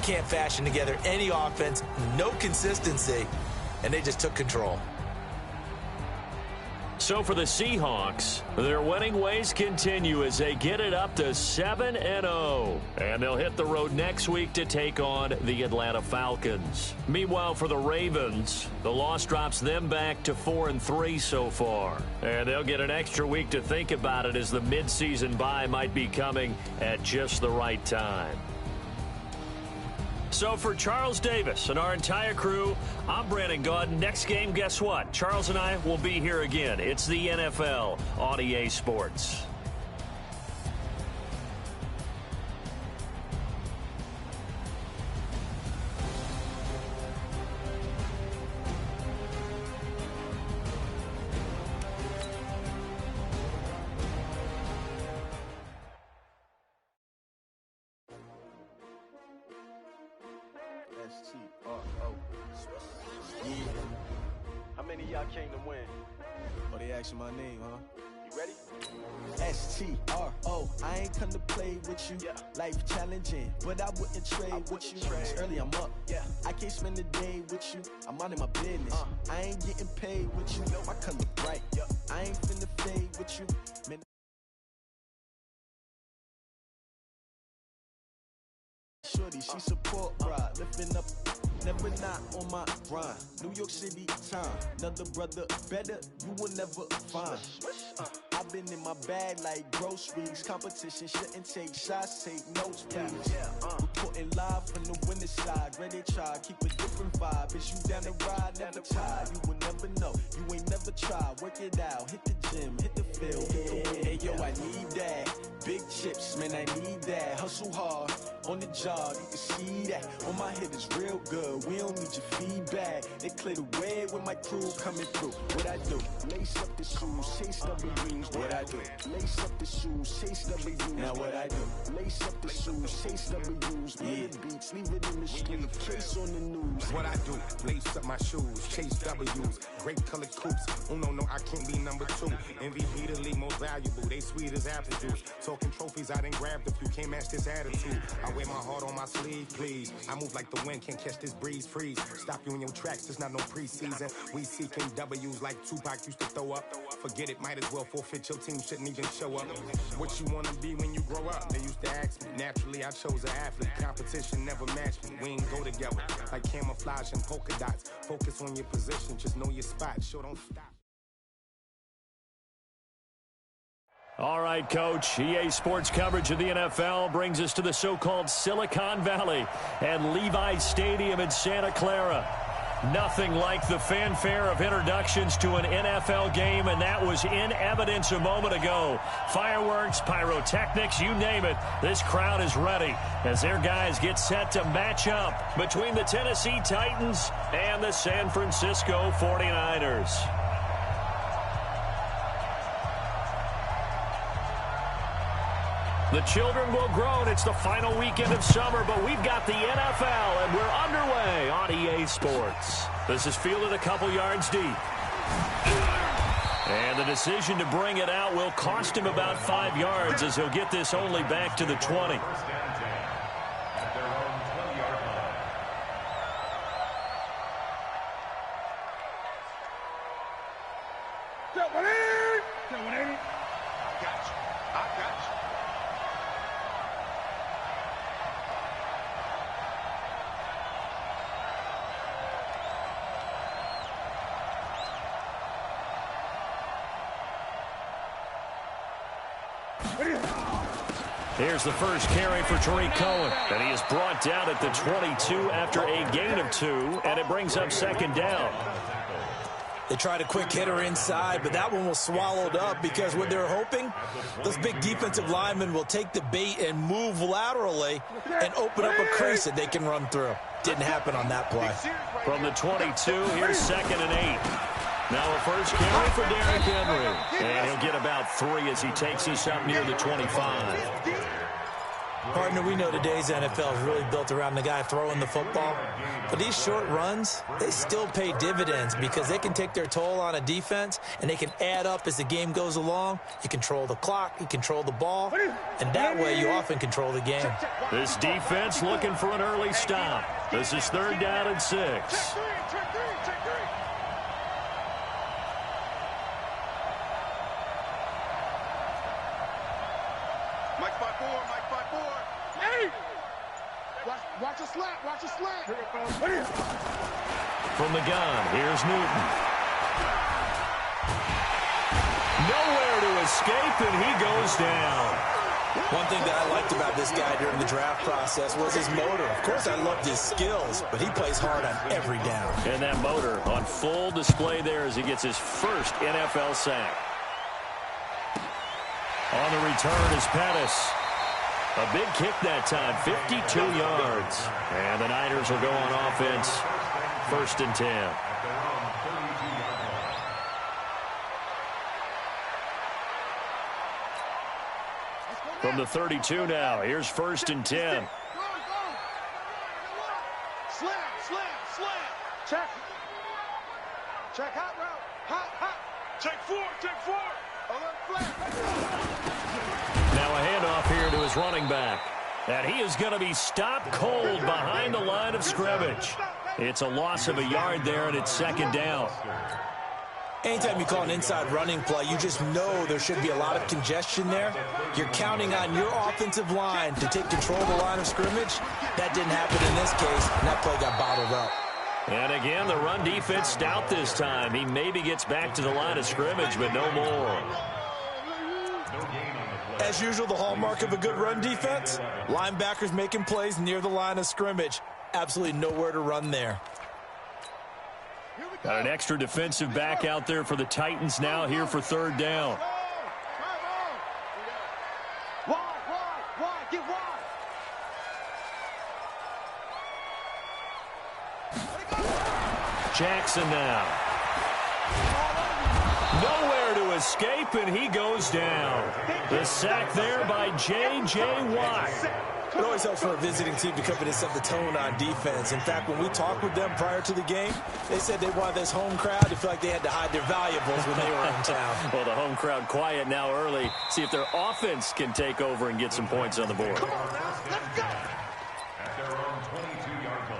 can't fashion together any offense, no consistency, and they just took control. So for the Seahawks, their winning ways continue as they get it up to 7-0. And they'll hit the road next week to take on the Atlanta Falcons. Meanwhile, for the Ravens, the loss drops them back to 4-3 so far. And they'll get an extra week to think about it as the midseason bye might be coming at just the right time. So for Charles Davis and our entire crew, I'm Brandon Gaudin. Next game, guess what? Charles and I will be here again. It's the NFL on EA Sports. Yeah. How many of y'all came to win? Oh, they asking my name, huh? You ready? S-T-R-O, I ain't come to play with you. Yeah. Life challenging, but I wouldn't trade with you. It's early, I'm up. Yeah. I can't spend the day with you. I'm minding my business. I ain't getting paid with you. I come to bright. Yeah. I ain't finna fade with you. Man, shorty, she support ride, lifting up, never not on my grind. New York City time, another brother better, you will never find. I've been in my bag like groceries. Competition shouldn't take shots, take notes, please. Reporting live from the winning side, ready to try, keep a different vibe. Is you down the ride, never tired, you will never know. You ain't never tried, work it out, hit the gym, hit the field, hit the win. Hey yo, I need that, big chips, man, I need that. Hustle hard, on the job, you can see that. On my head is real good, we don't need your feedback. They clear the way with my crew coming through. What I do, lace up the shoes, chase W's. What I do, lace up the shoes, chase W's. Now what I do, lace up the shoes, chase W's. Yeah, beats, leave it in the street, case on the news. What I do, lace up my shoes, chase W's. Great colored coops, oh no, I can't be number 2. MVP the league most valuable, they sweet as apple juice. Talking trophies, I done grabbed a few, can't match this attitude. I wear my heart on my sleeve, please. I move like the wind, can't catch this breeze, freeze. Stop you in your tracks, it's not no preseason. We seeking W's like Tupac used to throw up. Forget it, might as well forfeit, your team shouldn't even show up. What you wanna be when you grow up? They used to ask me. Naturally, I chose an athlete. Competition never matched me. We ain't go together like camouflage and polka dots. Focus on your position, just know your spot. Sure, don't stop. All right, Coach. EA Sports coverage of the NFL brings us to the so-called Silicon Valley and Levi's Stadium in Santa Clara. Nothing like the fanfare of introductions to an NFL game, and that was in evidence a moment ago. Fireworks, pyrotechnics, you name it. This crowd is ready as their guys get set to match up between the Tennessee Titans and the San Francisco 49ers. The children will grow, and it's the final weekend of summer, but we've got the NFL, and we're underway on EA Sports. This is fielded a couple yards deep. And the decision to bring it out will cost him about 5 yards as he'll get this only back to the 20. Here's the first carry for Tariq Cohen, and he is brought down at the 22 after a gain of 2, and it brings up second down. They tried a quick hitter inside, but that one was swallowed up because what they're hoping, those big defensive linemen will take the bait and move laterally and open up a crease that they can run through. Didn't happen on that play. From the 22, here's 2nd and 8. Now a first carry for Derrick Henry. And he'll get about 3 as he takes us up near the 25. Partner, we know today's NFL is really built around the guy throwing the football. But these short runs, they still pay dividends because they can take their toll on a defense, and they can add up as the game goes along. You control the clock, you control the ball, and that way you often control the game. This defense looking for an early stop. This is 3rd down and 6. Watch a slant, watch a slant. From the gun, here's Newton. Nowhere to escape, and he goes down. One thing that I liked about this guy during the draft process was his motor. Of course, I loved his skills, but he plays hard on every down. And that motor on full display there as he gets his first NFL sack. On the return is Pettis. A big kick that time, 52 yards. And the Niners will go on offense, 1st and 10. From the 32 now, here's 1st and 10. Slam. Check. Check, hot route. Hot. Check 4. Alert flag. Now a handoff here to his running back. And he is going to be stopped cold behind the line of scrimmage. It's a loss of a yard there, and it's 2nd down. Anytime you call an inside running play, you just know there should be a lot of congestion there. You're counting on your offensive line to take control of the line of scrimmage. That didn't happen in this case, and that play got bottled up. And again, the run defense stout this time. He maybe gets back to the line of scrimmage, but no more. As usual, the hallmark of a good run defense, linebackers making plays near the line of scrimmage. Absolutely nowhere to run there. Got an extra defensive back out there for the Titans now here for 3rd down. Wide, get wide. Jackson now. Nowhere to escape, and he goes down. The sack there by J.J. Watt. It always helps for a visiting team to come in and set the tone on defense. In fact, when we talked with them prior to the game, they said they wanted this home crowd to feel like they had to hide their valuables when they were in town. Well, the home crowd quiet now early. See if their offense can take over and get some points on the board. Come on now, let's go. At their own 22-yard line.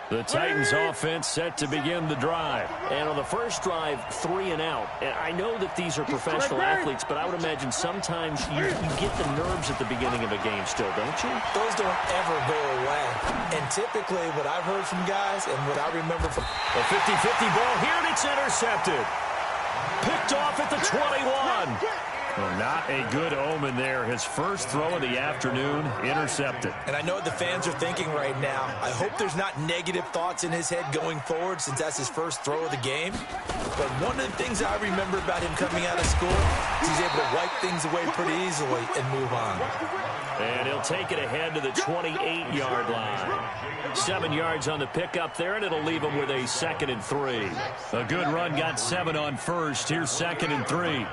The Titans offense set to begin the drive. And on the first drive, 3 and out. And I know that these are professional athletes, but I would imagine sometimes you get the nerves at the beginning of a game still, don't you? Those don't ever go away. And typically what I've heard from guys and what I remember from a 50-50 ball here, and it's intercepted. Picked off at the 21. Well, not a good omen there. His first throw of the afternoon, intercepted. And I know what the fans are thinking right now. I hope there's not negative thoughts in his head going forward since that's his first throw of the game. But one of the things I remember about him coming out of school is he's able to wipe things away pretty easily and move on. And he'll take it ahead to the 28-yard line. 7 yards on the pickup there, and it'll leave him with a 2nd and 3. A good run got 7 on first. Here's 2nd and 3.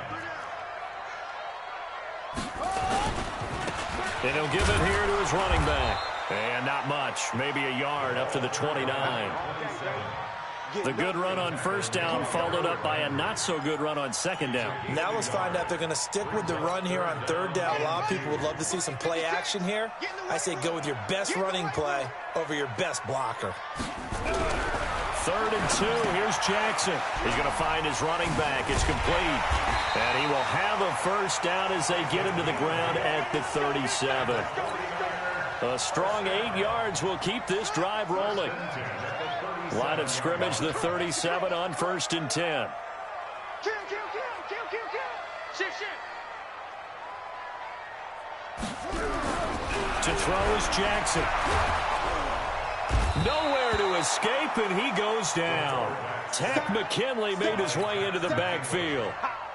And he'll give it here to his running back. And not much, maybe a yard up to the 29. The good run on first down followed up by a not-so-good run on 2nd down. Now let's find out they're going to stick with the run here on 3rd down. A lot of people would love to see some play action here. I say go with your best running play over your best blocker. 3rd and 2. Here's Jackson. He's going to find his running back. It's complete. And he will have a first down as they get him to the ground at the 37. A strong 8 yards will keep this drive rolling. Line of scrimmage, the 37 on 1st and 10. Kill. Shit. To throw is Jackson. Nowhere to escape, and he goes down. Takk McKinley made his way into the backfield.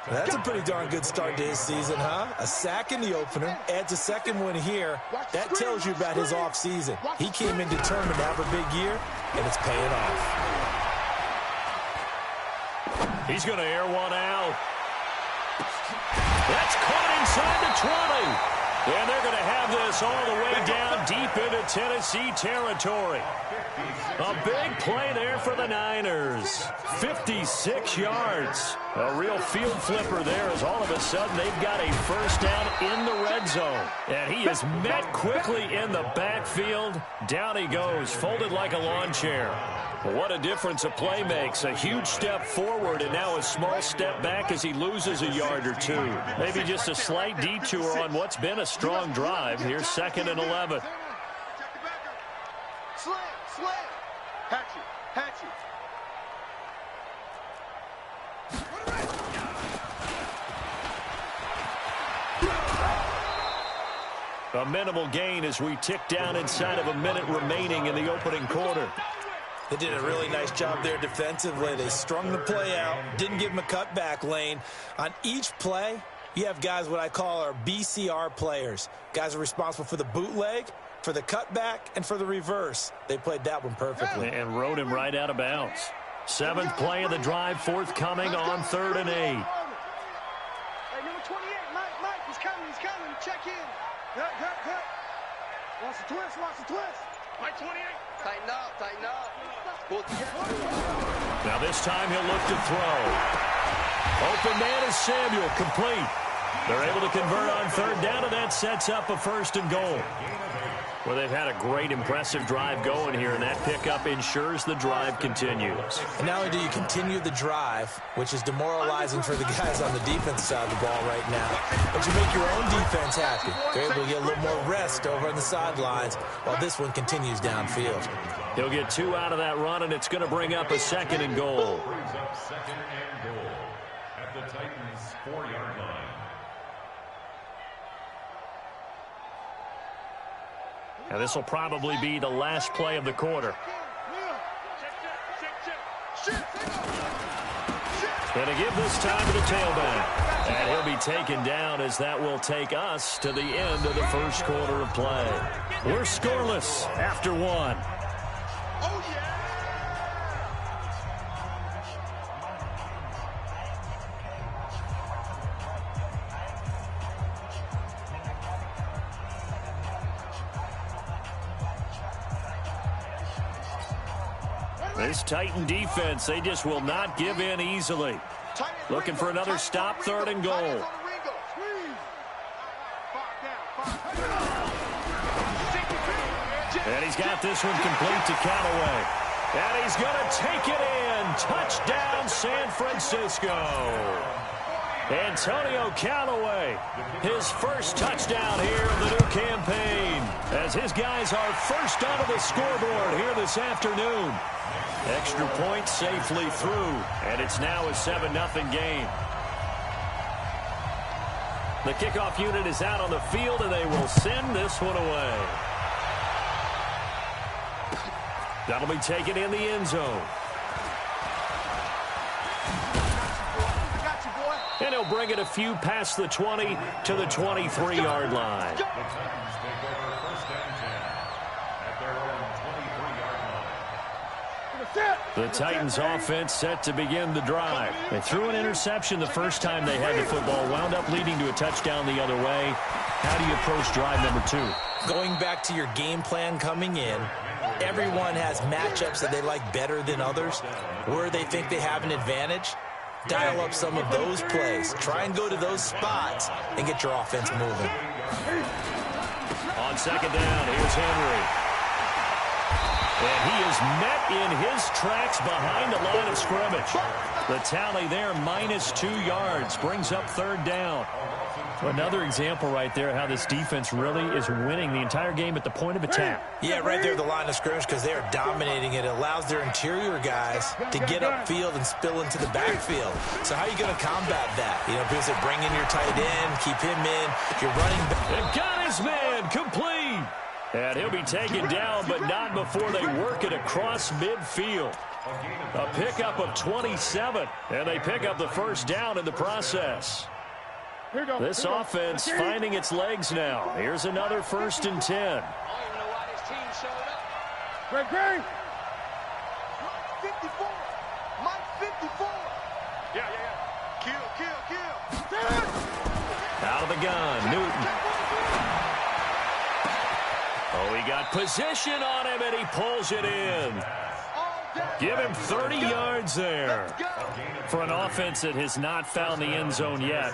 That's a pretty darn good start to his season, huh? A sack in the opener, adds a second one here. That tells you about his offseason. He came in determined to have a big year, and it's paying off. He's going to air one out. That's caught inside the 20. And they're going to have this all the way down deep into Tennessee territory. A big play there for the Niners. 56 yards. A real field flipper there as all of a sudden they've got a first down in the red zone. And he is met quickly in the backfield. Down he goes, folded like a lawn chair. What a difference a play makes. A huge step forward and now a small step back as he loses a yard or two. Maybe just a slight detour on what's been a strong drive. Here's 2nd and 11. Slam, slam. Hatchet, hatchet. A minimal gain as we tick down inside of a minute remaining in the opening quarter. They did a really nice job there defensively. They strung the play out, didn't give him a cutback lane. On each play, you have guys what I call our BCR players. Guys are responsible for the bootleg, for the cutback, and for the reverse. They played that one perfectly. And rode him right out of bounds. 7th play of the drive, forthcoming on 3rd and 8. Hey, number 28, Mike, he's coming, check in. Hut. Watch the twist. Mike 28. Tighten up. Now this time he'll look to throw. Open man is Samuel, complete. They're able to convert on 3rd down, and that sets up a 1st and goal. Well, they've had a great, impressive drive going here, and that pickup ensures the drive continues. And not only do you continue the drive, which is demoralizing for the guys on the defense side of the ball right now, but you make your own defense happy. They're able to get a little more rest over on the sidelines while this one continues downfield. He'll get 2 out of that run, and it's going to bring up a 2nd and goal. Brings up 2nd and goal at the Titans' 4-yard line. Now this will probably be the last play of the quarter. And a give this time to the tailback. And he'll be taken down as that will take us to the end of the first quarter of play. We're scoreless after 1. This Titan defense, they just will not give in easily. Looking for another stop, 3rd and goal. And he's got this one complete to Callaway. And he's going to take it in. Touchdown, San Francisco. Antonio Callaway, his first touchdown here in the new campaign, as his guys are first onto the scoreboard here this afternoon. Extra point safely through, and it's now a 7-0 game. The kickoff unit is out on the field, and they will send this one away. That'll be taken in the end zone. And he'll bring it a few past the 20 to the 23-yard line. The Titans offense set to begin the drive. They threw an interception the first time they had the football, wound up leading to a touchdown the other way. How do you approach drive number 2? Going back to your game plan coming in, everyone has matchups that they like better than others. Where they think they have an advantage, dial up some of those plays. Try and go to those spots and get your offense moving. On 2nd down, here's Henry. And he is met in his tracks behind the line of scrimmage. The tally there, -2 yards, brings up 3rd down. Another example right there how this defense really is winning the entire game at the point of attack. Yeah, right there at the line of scrimmage because they are dominating it. It allows their interior guys to get upfield and spill into the backfield. So how are you going to combat that? You know, because they bring in your tight end, keep him in, you're running back. And got his man complete. And he'll be taken down, but not before they work it across midfield. A pickup of 27, and they pick up the first down in the process. This offense finding its legs now. Here's another 1st and 10. I don't even know why this team showed up. Mike 54. Mike 54. Yeah. Out of the gun, Newton. Oh, he got position on him, and he pulls it in. Give him 30 yards there. For an offense that has not found the end zone yet,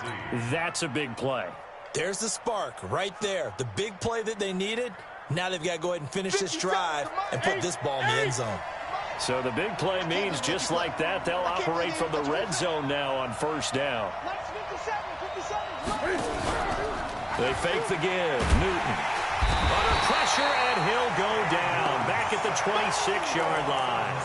that's a big play. There's the spark right there. The big play that they needed. Now they've got to go ahead and finish this drive and put this ball in the end zone. So the big play means just like that, they'll operate from the red zone now on first down. They fake the give. Newton under pressure, and he'll go down back at the 26-yard line.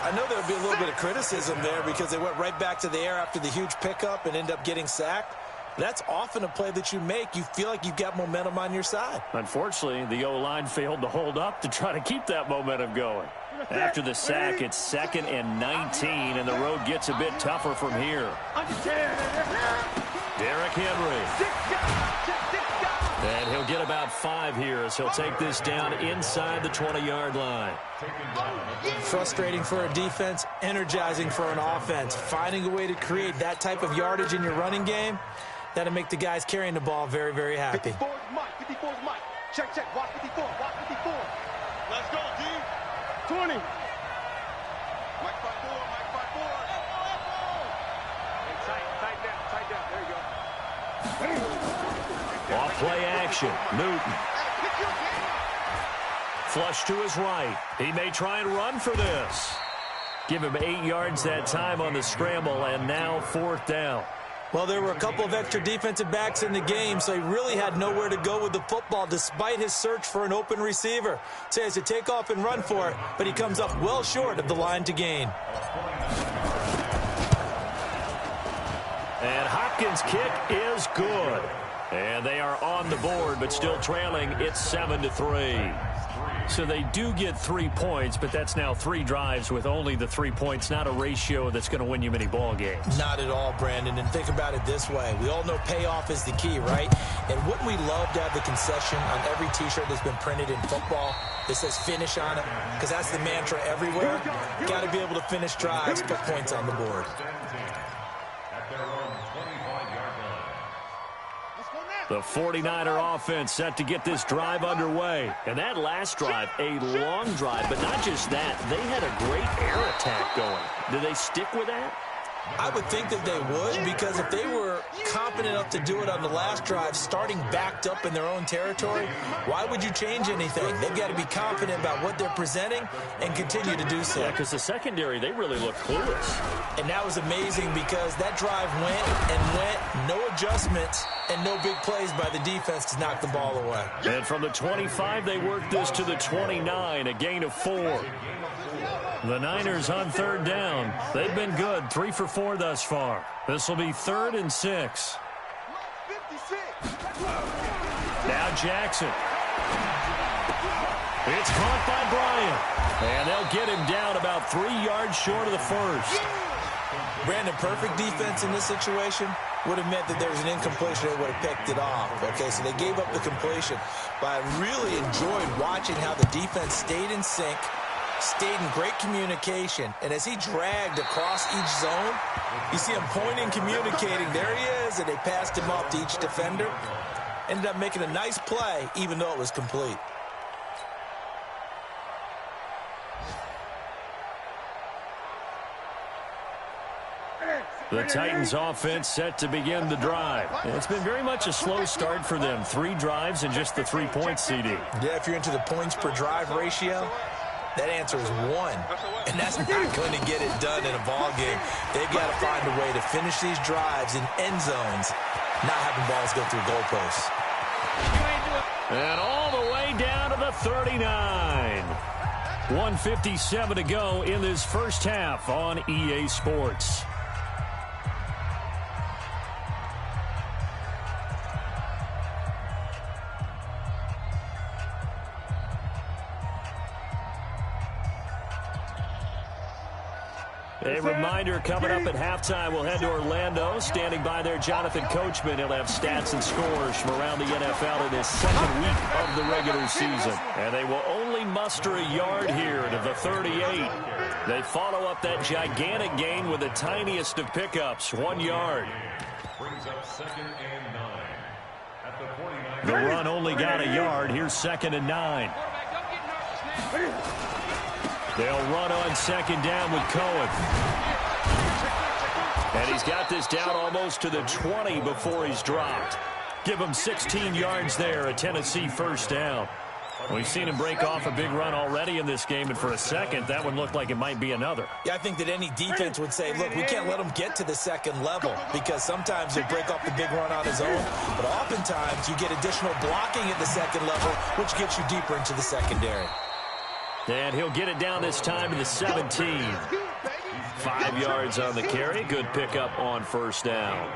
I know there would be a little bit of criticism there because they went right back to the air after the huge pickup and end up getting sacked. That's often a play that you make. You feel like you've got momentum on your side. Unfortunately, the O-line failed to hold up to try to keep that momentum going. After the sack, it's 2nd and 19, and the road gets a bit tougher from here. Derrick Henry. And he'll get about 5 here as he'll take this down inside the 20-yard line. Frustrating for a defense, energizing for an offense. Finding a way to create that type of yardage in your running game, that'll make the guys carrying the ball very, very happy. 54 is Mike. 54 is Mike. Check, check. Watch 54. Watch 54. Let's go, D. 20. Mike 5-4. Mike 5-4. Tight down. Tight down. There you go. Off play action. Newton. Flush to his right. He may try and run for this. Give him 8 yards that time on the scramble, and now 4th down. Well, there were a couple of extra defensive backs in the game, so he really had nowhere to go with the football despite his search for an open receiver. So he has to take off and run for it, but he comes up well short of the line to gain. And Hopkins' kick is good. And they are on the board, but still trailing. It's 7-3. So they do get 3 points, but that's now 3 drives with only the 3 points, not a ratio that's going to win you many ball games. Not at all, Brandon. And think about it this way. We all know payoff is the key, right? And wouldn't we love to have the concession on every T-shirt that's been printed in football that says finish on it? Because that's the mantra everywhere. Got to be able to finish drives, put points on the board. The 49er offense set to get this drive underway. And that last drive, a long drive, but not just that. They had a great air attack going. Do they stick with that? I would think that they would, because if they were competent enough to do it on the last drive, starting backed up in their own territory, why would you change anything? They've got to be confident about what they're presenting and continue to do so. Yeah, because the secondary, they really look clueless. And that was amazing because that drive went and went, no adjustments, and no big plays by the defense to knock the ball away. And from the 25, they worked this to the 29, a gain of 4. The Niners on 3rd down. They've been good, 3 for 4 thus far. This will be 3rd and 6. Now Jackson. It's caught by Bryant. And they'll get him down about 3 yards short of the first. Brandon, perfect defense in this situation would have meant that there was an incompletion that would have picked it off. Okay, so they gave up the completion. But I really enjoyed watching how the defense stayed in sync, stayed in great communication, and as he dragged across each zone, you see him pointing, communicating. There he is, and they passed him off to each defender. Ended up making a nice play, even though it was complete. The Titans offense set to begin the drive. It's been very much a slow start for them. 3 drives and just the 3 points, CD. Yeah, if you're into the points per drive ratio, that answer is 1. And that's not going to get it done in a ball game. They've got to find a way to finish these drives in end zones, not having balls go through goalposts. And all the way down to the 39. 1:57 to go in this first half on EA Sports. A reminder, coming up at halftime, we'll head to Orlando. Standing by there, Jonathan Coachman. He'll have stats and scores from around the NFL in this second week of the regular season. And they will only muster a yard here to the 38. They follow up that gigantic gain with the tiniest of pickups, 1 yard. Brings up 2nd and 9 at the 49. The run only got a yard. Here's 2nd and 9. They'll run on 2nd down with Cohen. And he's got this down almost to the 20 before he's dropped. Give him 16 yards there, a Tennessee first down. We've seen him break off a big run already in this game, and for a second, that one looked like it might be another. Yeah, I think that any defense would say, look, we can't let him get to the second level, because sometimes he'll break off the big run on his own, but oftentimes you get additional blocking at the second level, which gets you deeper into the secondary. And he'll get it down this time to the 17. 5 yards on the carry. Good pickup on first down.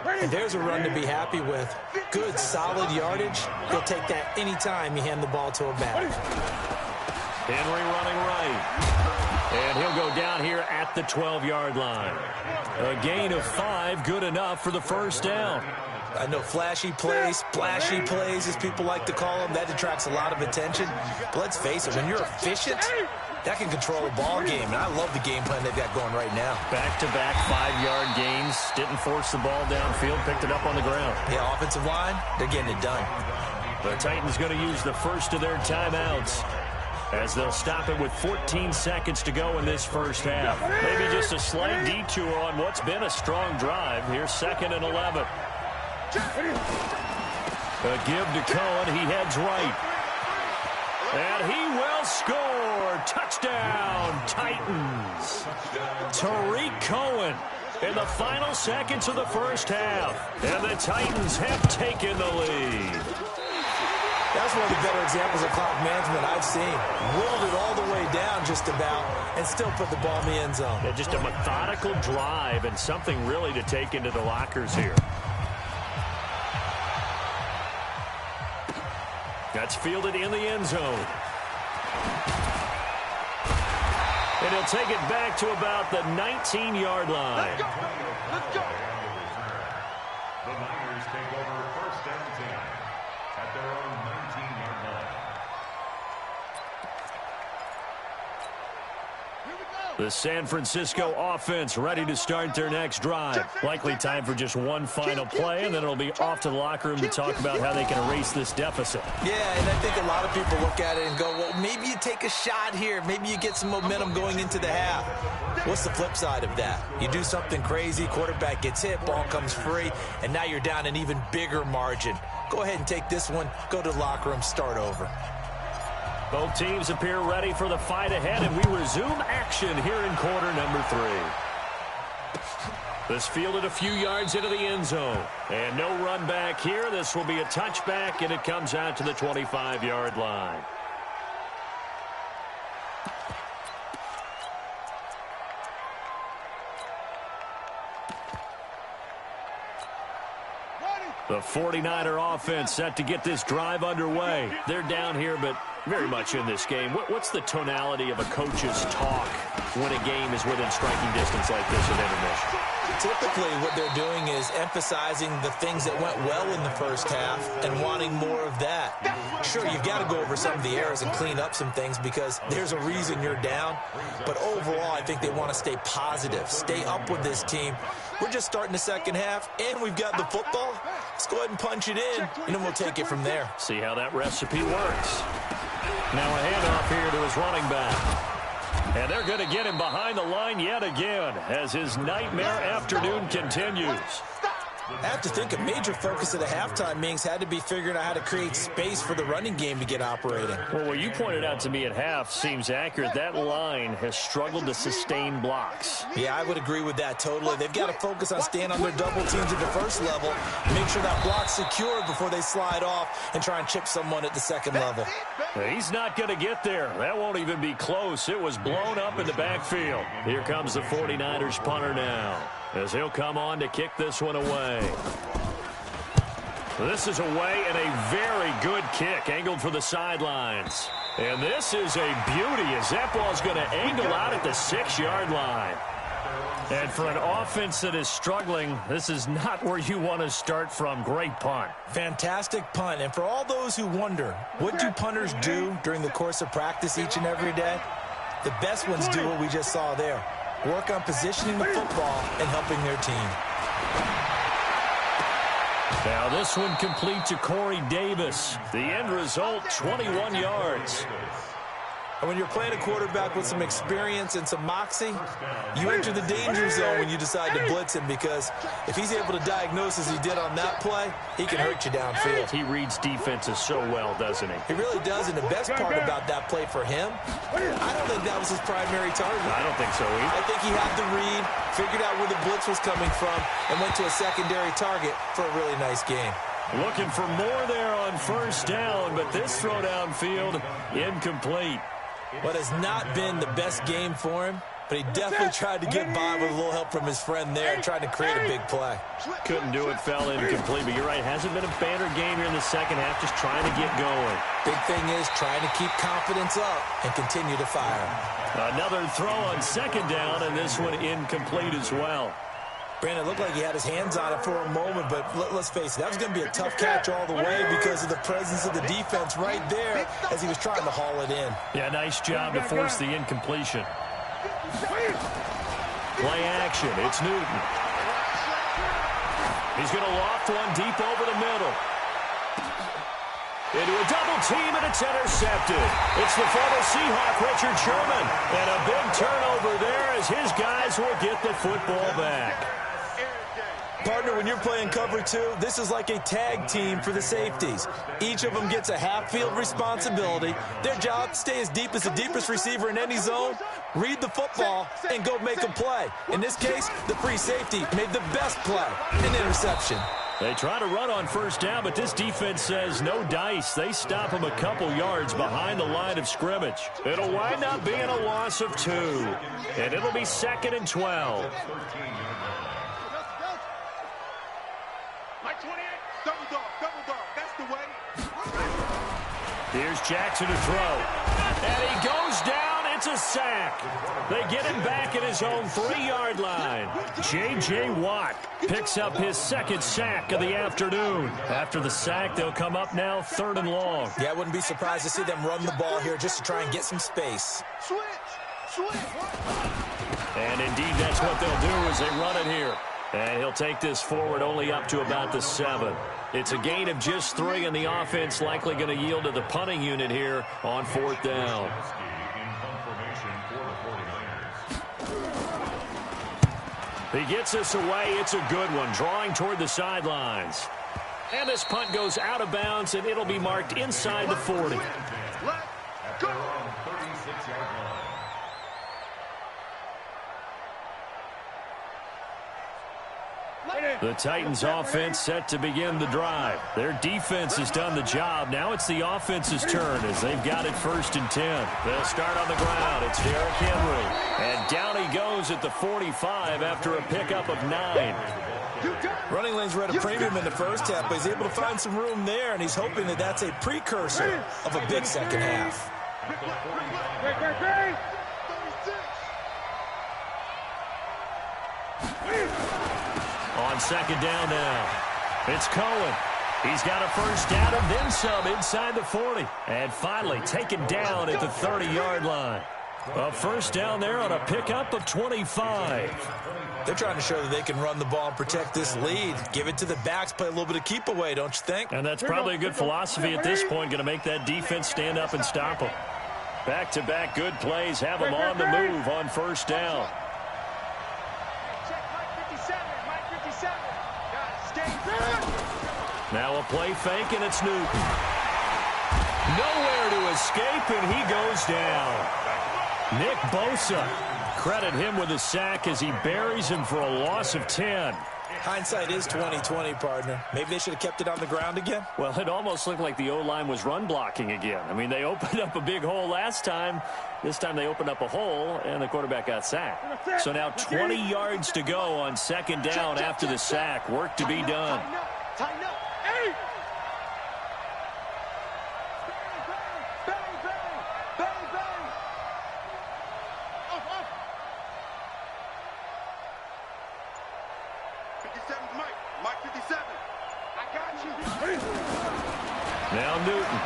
And there's a run to be happy with. Good, solid yardage. He'll take that anytime you hand the ball to a back. Henry running right. And he'll go down here at the 12-yard line. A gain of 5, good enough for the first down. I know flashy plays, splashy plays, as people like to call them, that attracts a lot of attention. But let's face it, when you're efficient, that can control a ball game. And I love the game plan they've got going right now. Back-to-back 5-yard gains. Didn't force the ball downfield, picked it up on the ground. Yeah, offensive line, they're getting it done. The Titans going to use the first of their timeouts, as they'll stop it with 14 seconds to go in this first half. Maybe just a slight detour on what's been a strong drive. Here's 2nd and 11. A give to Cohen. He heads right. And he will score. Touchdown, Titans. Tariq Cohen in the final seconds of the first half. And the Titans have taken the lead. That's one of the better examples of clock management I've seen. Whittled it all the way down just about and still put the ball in the end zone. Yeah, just a methodical drive and something really to take into the lockers here. That's fielded in the end zone. And he'll take it back to about the 19-yard line. Let's go. Let's go. The Niners take over first and 10 at their own 19-yard line. The San Francisco offense ready to start their next drive. Likely time for just one final play, and then it'll be off to the locker room to talk about how they can erase this deficit. Yeah, and I think a lot of people look at it and go, well, maybe you take a shot here. Maybe you get some momentum going into the half. What's the flip side of that? You do something crazy, quarterback gets hit, ball comes free, and now you're down an even bigger margin. Go ahead and take this one, go to the locker room, start over. Both teams appear ready for the fight ahead, and we resume action here in quarter number 3. This fielded a few yards into the end zone. And no run back here. This will be a touchback, and it comes out to the 25-yard line. The 49er offense set to get this drive underway. They're down here, but very much in this game. What's the tonality of a coach's talk when a game is within striking distance like this at intermission? Typically, what they're doing is emphasizing the things that went well in the first half and wanting more of that. Sure, you've got to go over some of the errors and clean up some things because there's a reason you're down. But overall, I think they want to stay positive, stay up with this team. We're just starting the second half, and we've got the football. Let's go ahead and punch it in, and then we'll take it from there. See how that recipe works. Now a handoff here to his running back. And they're going to get him behind the line yet again as his nightmare afternoon continues. I have to think a major focus of the halftime meetings had to be figuring out how to create space for the running game to get operating. Well, what you pointed out to me at half seems accurate. That line has struggled to sustain blocks. Yeah, I would agree with that totally. They've got to focus on staying on their double teams at the first level, make sure that block's secured before they slide off and try and chip someone at the second level. He's not going to get there. That won't even be close. It was blown up in the backfield. Here comes the 49ers punter now, as he'll come on to kick this one away. This is away and a very good kick, angled for the sidelines. And this is a beauty as that ball's going to angle out at the 6-yard line. And for an offense that is struggling, this is not where you want to start from. Great punt. Fantastic punt. And for all those who wonder, what do punters do during the course of practice each and every day? The best ones do what we just saw there. Work on positioning the football and helping their team. Now this one complete to Corey Davis. The end result, 21 yards. And when you're playing a quarterback with some experience and some moxie, you enter the danger zone when you decide to blitz him, because if he's able to diagnose as he did on that play, he can hurt you downfield. He reads defenses so well, doesn't he? He really does, and the best part about that play for him, I don't think that was his primary target. I don't think so either. I think he had the read, figured out where the blitz was coming from, and went to a secondary target for a really nice game. Looking for more there on first down, but this throw downfield, incomplete. What has not been the best game for him, but he definitely tried to get by with a little help from his friend there, trying to create a big play. Couldn't do it, fell incomplete, but you're right, hasn't been a banner game here in the second half, just trying to get going. Big thing is trying to keep confidence up and continue to fire. Another throw on second down, and this one incomplete as well. Brandon, it looked like he had his hands on it for a moment, but let's face it, that was going to be a tough catch all the way because of the presence of the defense right there as he was trying to haul it in. Yeah, nice job to force the incompletion. Play action, it's Newton. He's going to loft one deep over the middle. Into a double team, and it's intercepted. It's the former Seahawk, Richard Sherman. And a big turnover there as his guys will get the football back. Partner, when you're playing cover two, this is like a tag team for the safeties. Each of them gets a half-field responsibility. Their job, stay as deep as the deepest receiver in any zone, read the football, and go make a play. In this case, the free safety made the best play, an interception. They try to run on first down, but this defense says no dice. They stop him a couple yards behind the line of scrimmage. It'll wind up being a loss of 2, and it'll be 2nd and 12. Mike 28, double dog, that's the way. Here's Jackson to throw, and he goes down. It's a sack. They get him back at his own 3-yard line. J.J. Watt picks up his second sack of the afternoon. After the sack, they'll come up now 3rd and long. Yeah, I wouldn't be surprised to see them run the ball here just to try and get some space. Switch. And indeed, that's what they'll do as they run it here. And he'll take this forward only up to about the 7. It's a gain of just 3, and the offense likely going to yield to the punting unit here on 4th down. He gets us away. It's a good one, drawing toward the sidelines. And this punt goes out of bounds, and it'll be marked inside the 40. Let's go. The Titans offense set to begin the drive. Their defense has done the job. Now it's the offense's turn as they've got it 1st and 10. They'll start on the ground. It's Derrick Henry. And down he goes at the 45 after a pickup of 9. Running lanes were at a premium in the first half, but he's able to find some room there, and he's hoping that that's a precursor of a big second half. On second down now, it's Cohen. He's got a first down and then some inside the 40. And finally taken down at the 30-yard line. A first down there on a pickup of 25. They're trying to show that they can run the ball and protect this lead. Give it to the backs, play a little bit of keep away, don't you think? And that's probably a good philosophy at this point, going to make that defense stand up and stop them. Back-to-back good plays have them on the move on first down. Now a play fake, and it's Newton. Nowhere to escape, and he goes down. Nick Bosa, credit him with a sack as he buries him for a loss of 10. Hindsight is 20/20, partner. Maybe they should have kept it on the ground again. Well, it almost looked like the O-line was run blocking again. I mean, they opened up a big hole last time. This time they opened up a hole, and the quarterback got sacked. So now 20 yards to go on second down after the sack. Work to be done. Tighten up. Hey! Bang! 57's Mike. Mike 57. I got you. Now Newton.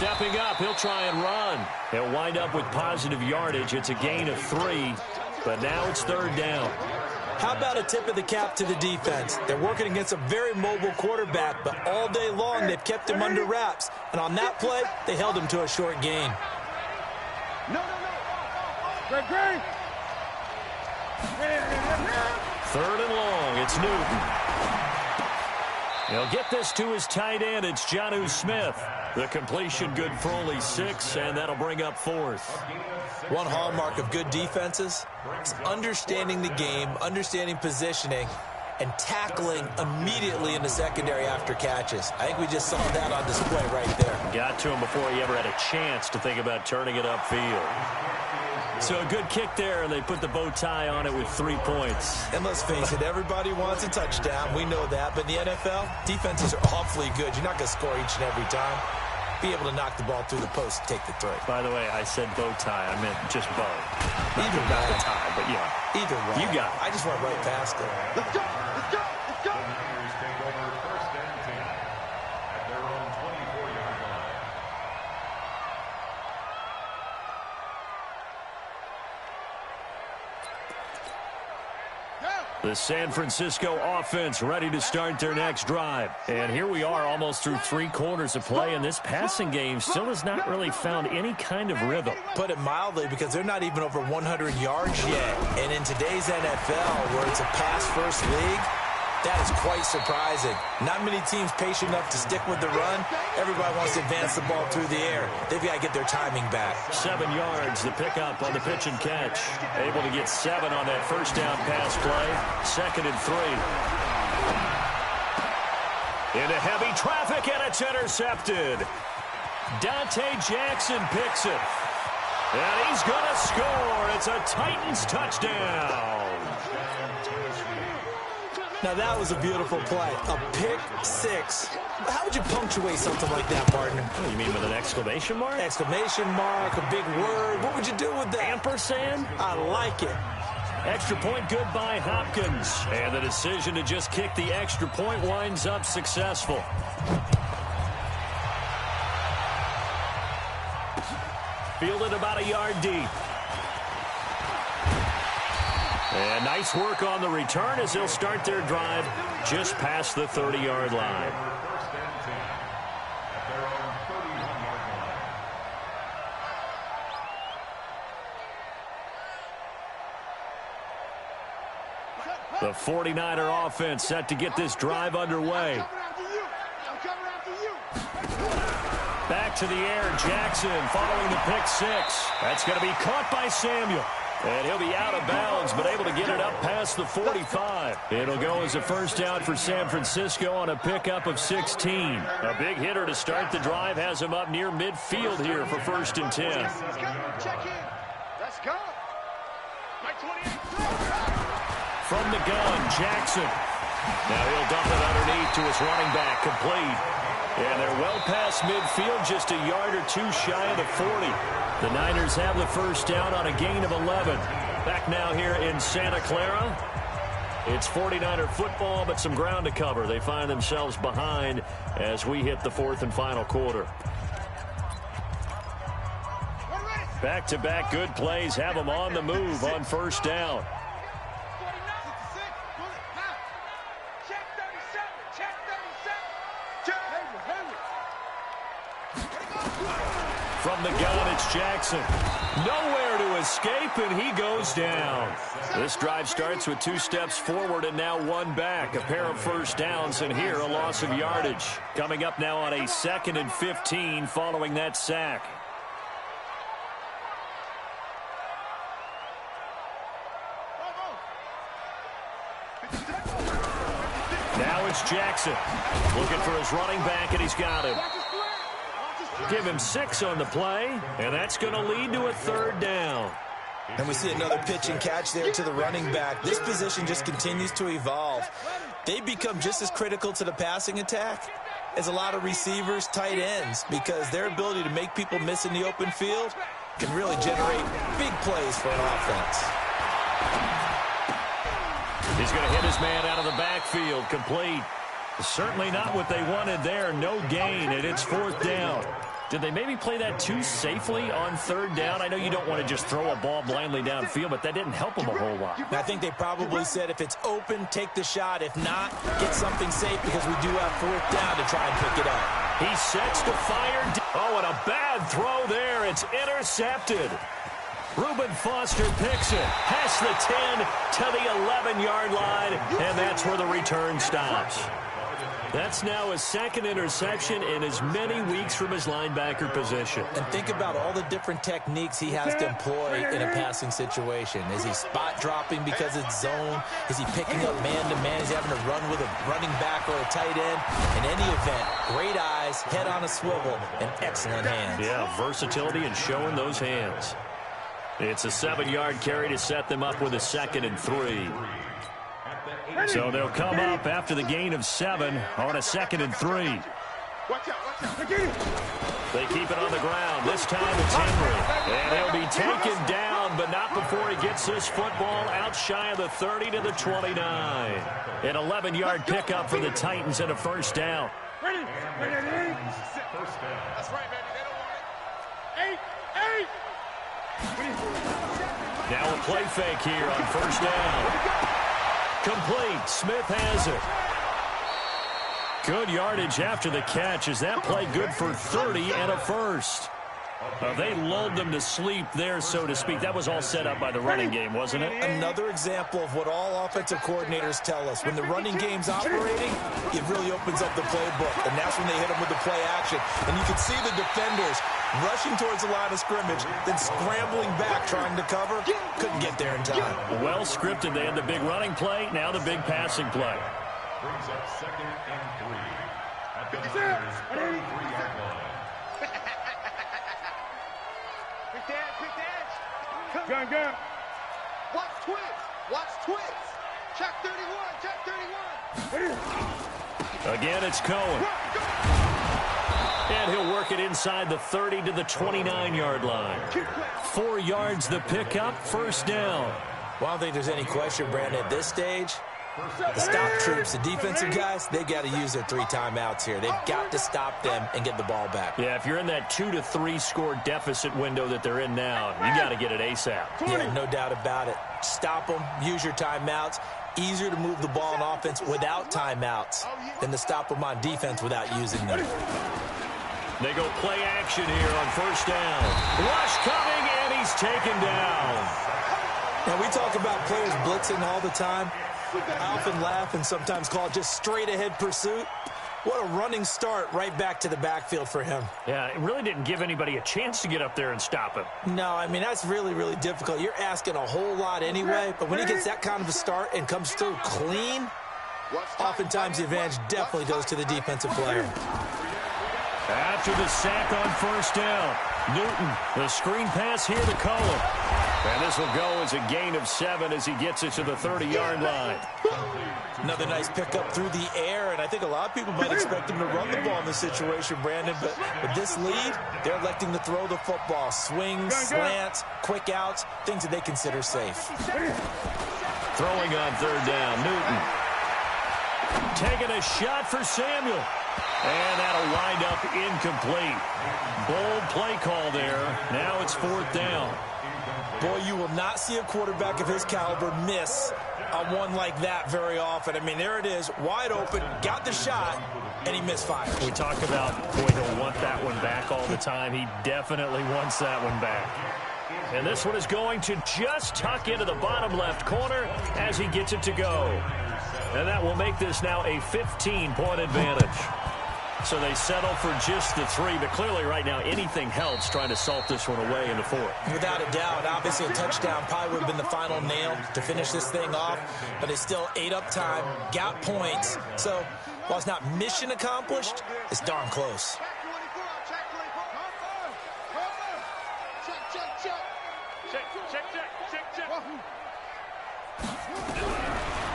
Stepping up, he'll try and run. He'll wind up with positive yardage. It's a gain of 3, but now it's 3rd down. How about a tip of the cap to the defense? They're working against a very mobile quarterback, but all day long they've kept him under wraps. And on that play, they held him to a short gain. No. Great. 3rd and long. It's Newton. He'll get this to his tight end. It's Jonnu Smith. The completion good for only 6, and that'll bring up 4th. One hallmark of good defenses is understanding the game, understanding positioning, and tackling immediately in the secondary after catches. I think we just saw that on display right there. Got to him before he ever had a chance to think about turning it upfield. So a good kick there, and they put the bow tie on it with 3 points. And let's face it, everybody wants a touchdown. We know that. But in the NFL, defenses are awfully good. You're not going to score each and every time. Be able to knock the ball through the post and take the 3. By the way, I said bow tie. I meant just bow. Either not way. the tie, but yeah. Either way. You got it. I just went right past it. Let's go. The Niners take over 1st and 10 at their own 24-yard line. The San Francisco offense ready to start their next drive. And here we are almost through 3 quarters of play, and this passing game still has not really found any kind of rhythm. Put it mildly, because they're not even over 100 yards yet. And in today's NFL, where it's a pass-first league, that is quite surprising. Not many teams patient enough to stick with the run. Everybody wants to advance the ball through the air. They've got to get their timing back. 7 yards, the pickup on the pitch and catch. Able to get 7 on that 1st down pass play. 2nd and 3. Into heavy traffic, and it's intercepted. Dante Jackson picks it. And he's going to score. It's a Titans touchdown. Now, that was a beautiful play. A pick 6. How would you punctuate something like that, partner? What do you mean, with an exclamation mark? Exclamation mark, a big word. What would you do with that? Ampersand? I like it. Extra point good by Hopkins. And the decision to just kick the extra point winds up successful. Fielded about a yard deep. And nice work on the return as they'll start their drive just past the 30-yard line. 1st and 10 at their own 31-yard line. The 49er offense set to get this drive underway. Back to the air, Jackson following the pick 6. That's going to be caught by Samuel. And he'll be out of bounds, but able to get it up past the 45. It'll go as a 1st down for San Francisco on a pickup of 16. A big hitter to start the drive has him up near midfield here for 1st and 10. Check in. Let's go. From the gun, Jackson. Now he'll dump it underneath to his running back, complete. And they're well past midfield, just a yard or 2 shy of the 40. The Niners have the 1st down on a gain of 11. Back now here in Santa Clara. It's 49er football, but some ground to cover. They find themselves behind as we hit the 4th and final quarter. Back-to-back good plays have them on the move on 1st down. From the gun, it's Jackson. Nowhere to escape, and he goes down. This drive starts with 2 steps forward and now 1 back. A pair of 1st downs, and here a loss of yardage. Coming up now on a 2nd and 15 following that sack. Now it's Jackson. Looking for his running back, and he's got him. Give him 6 on the play, and that's going to lead to a 3rd down. And we see another pitch and catch there to the running back. This position just continues to evolve. They become just as critical to the passing attack as a lot of receivers, tight ends, because their ability to make people miss in the open field can really generate big plays for an offense. He's going to hit his man out of the backfield, complete. Certainly not what they wanted there. No gain, and it's 4th down. Did they maybe play that too safely on third down? I know you don't want to just throw a ball blindly downfield, but that didn't help them a whole lot. I think they probably said if it's open, take the shot. If not, get something safe because we do have fourth down to try and pick it up. He sets to fire. Oh, and a bad throw there. It's intercepted. Reuben Foster picks it, past the 10 to the 11-yard line, and that's where the return stops. That's now his second interception in as many weeks from his linebacker position. And think about all the different techniques he has to employ in a passing situation. Is he spot dropping because it's zone? Is he picking up man-to-man? Is he having to run with a running back or a tight end? In any event, great eyes, head on a swivel, and excellent hands. Yeah, versatility and showing those hands. It's a 7-yard carry to set them up with a 2nd and 3. So they'll come up after the gain of 7 on a 2nd and 3. They keep it on the ground. This time it's Henry. And he'll be taken down, but not before he gets this football out shy of the 30 to the 29. An 11-yard pickup for the Titans and a first down. That's right, baby. They don't want it. 8. Now a play fake here on first down. Complete. Smith has it. Good yardage after the catch. Is that play good for 30 and a first? They lulled them to sleep there, so to speak. That was all set up by the running game, wasn't it? Another example of what all offensive coordinators tell us. When the running game's operating, it really opens up the playbook. And that's when they hit them with the play action. And you can see the defenders rushing towards the line of scrimmage, then scrambling back trying to cover. Couldn't get there in time. Well scripted. They had the big running play, now the big passing play. Brings up 2nd and 3 at the Niners' 33-yard line. Quick dash. Gun. Watch twist. Check 31. Again, it's Cohen. And he'll work it inside the 30 to the 29-yard line. 4 yards the pickup, first down. Well, I don't think there's any question, Brandon, at this stage. The stop troops, the defensive guys, they got to use their 3 timeouts here. They've got to stop them and get the ball back. Yeah, if you're in that 2 to 3 score deficit window that they're in now, you got to get it ASAP. Yeah, no doubt about it. Stop them, use your timeouts. Easier to move the ball on offense without timeouts than to stop them on defense without using them. They go play action here on first down. Rush coming, and he's taken down. And we talk about players blitzing all the time. I often laugh and sometimes call it just straight-ahead pursuit. What a running start right back to the backfield for him. Yeah, it really didn't give anybody a chance to get up there and stop him. No, I mean, that's really, really difficult. You're asking a whole lot anyway, but when he gets that kind of a start and comes through clean, oftentimes the advantage definitely goes to the defensive player. After the sack on first down, Newton, the screen pass here to Cohen. And this will go as a gain of 7 as he gets it to the 30-yard line. Another nice pickup through the air, and I think a lot of people might expect him to run the ball in this situation, Brandon, but with this lead, they're electing to throw the football. Swings, slants, quick outs, things that they consider safe. Throwing on third down, Newton. Taking a shot for Samuel. And that'll wind up incomplete. Bold play call there. Now it's fourth down. Boy, you will not see a quarterback of his caliber miss on one like that very often. I mean, there it is, wide open, got the shot, and he misfires. We talk about, boy, he'll want that one back all the time. He definitely wants that one back. And this one is going to just tuck into the bottom left corner as he gets it to go. And that will make this now a 15-point advantage. So they settle for just the 3, but clearly right now anything helps trying to salt this one away in the 4th. Without a doubt, obviously a touchdown probably would have been the final nail to finish this thing off, but it's still ate up time, got points. So while it's not mission accomplished, it's darn close.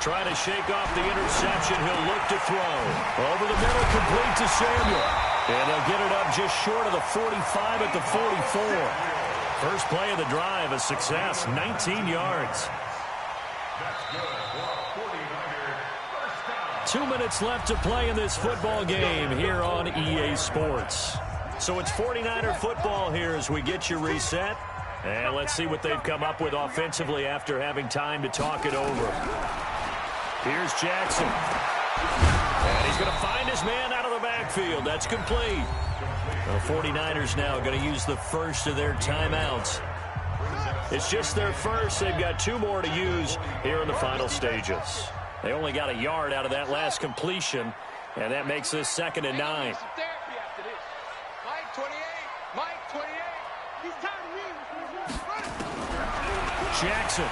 Trying to shake off the interception. He'll look to throw. Over the middle, complete to Samuel. And they'll get it up just short of the 45 at the 44. First play of the drive, a success, 19 yards. 2 minutes left to play in this football game here on EA Sports. So it's 49er football here as we get you reset. And let's see what they've come up with offensively after having time to talk it over. Here's Jackson. And he's going to find his man out of the backfield. That's complete. The 49ers now going to use the first of their timeouts. It's just their first. They've got 2 more to use here in the final stages. They only got a yard out of that last completion, and that makes this 2nd and 9. Jackson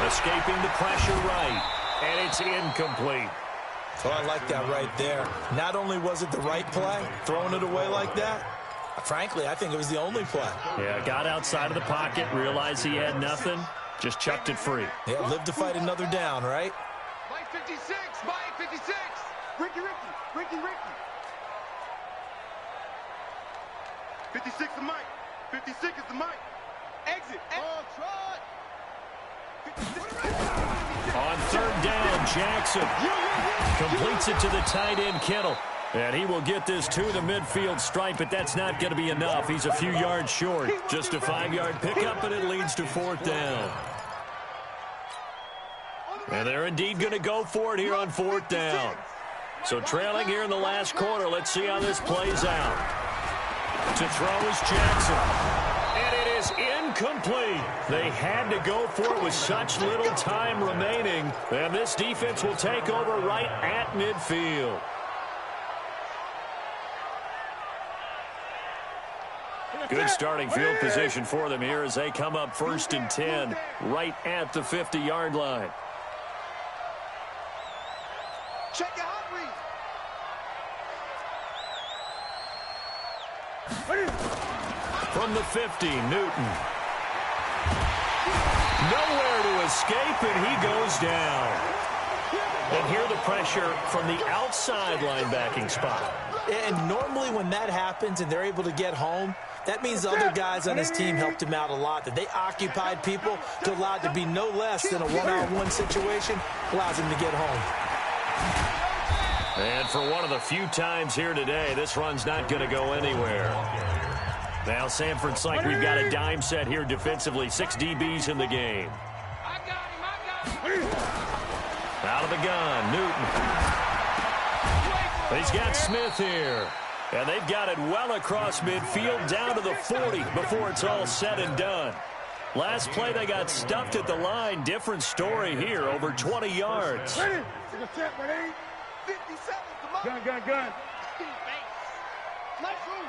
escaping the pressure right, and it's incomplete. Oh, I like that right there. Not only was it the right play, throwing it away like that, frankly, I think it was the only play. Yeah, got outside of the pocket, realized he had nothing, just chucked it free. Yeah, live to fight another down, right? Mike 56, Mike 56. Ricky. 56 is Mike. 56 is the Mike. Exit. Try. On 3rd down, Jackson completes it to the tight end, Kittle. And he will get this to the midfield stripe, but that's not going to be enough. He's a few yards short. Just a 5-yard pickup, and it leads to 4th down. And they're indeed going to go for it here on 4th down. So trailing here in the last quarter, let's see how this plays out. To throw is Jackson. And it is incomplete. They had to go for it with such little time remaining. And this defense will take over right at midfield. Good starting field position for them here as they come up 1st and 10 right at the 50-yard line. Check your hot read. From the 50, Newton. Nowhere to escape, and he goes down. And here the pressure from the outside linebacking spot. And normally when that happens and they're able to get home, that means the other guys on his team helped him out a lot. That they occupied people to allow it to be no less than a one-on-one situation, allows him to get home. And for one of the few times here today, this run's not going to go anywhere. Now Sanford's like we've got a dime set here defensively. 6 DBs in the game. I got him. Out of the gun, Newton. He's got Smith here. And they've got it well across midfield down to the 40 before it's all said and done. Last play they got stuffed at the line. Different story here, over 20 yards. Ready? 57, come on. Gun. Nice room.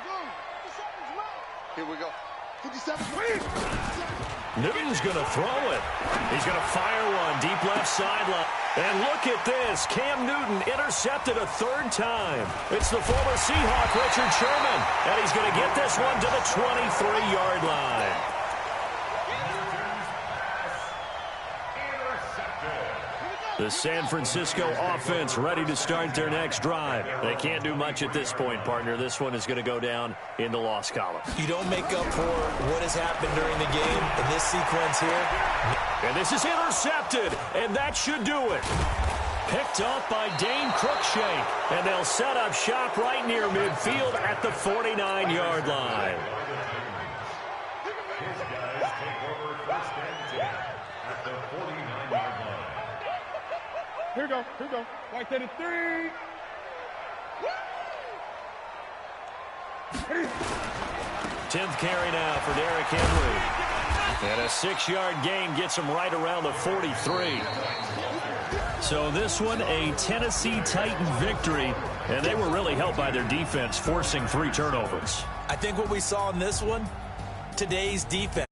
57's right. Here we go. 57, Newton's going to throw it. He's going to fire one deep left sideline. And look at this. Cam Newton intercepted a 3rd time. It's the former Seahawk, Richard Sherman. And he's going to get this one to the 23-yard line. The San Francisco offense ready to start their next drive. They can't do much at this point, partner. This one is going to go down in the loss column. You don't make up for what has happened during the game in this sequence here. And this is intercepted, and that should do it. Picked off by Dane Cruikshank, and they'll set up shop right near midfield at the 49-yard line. His guys take over 1st and 10 at the 49-yard line. Here we go. White 33. 10th carry now for Derrick Henry. And a 6-yard gain gets him right around the 43. So this one, a Tennessee Titan victory. And they were really helped by their defense, forcing 3 turnovers. I think what we saw in this one, today's defense.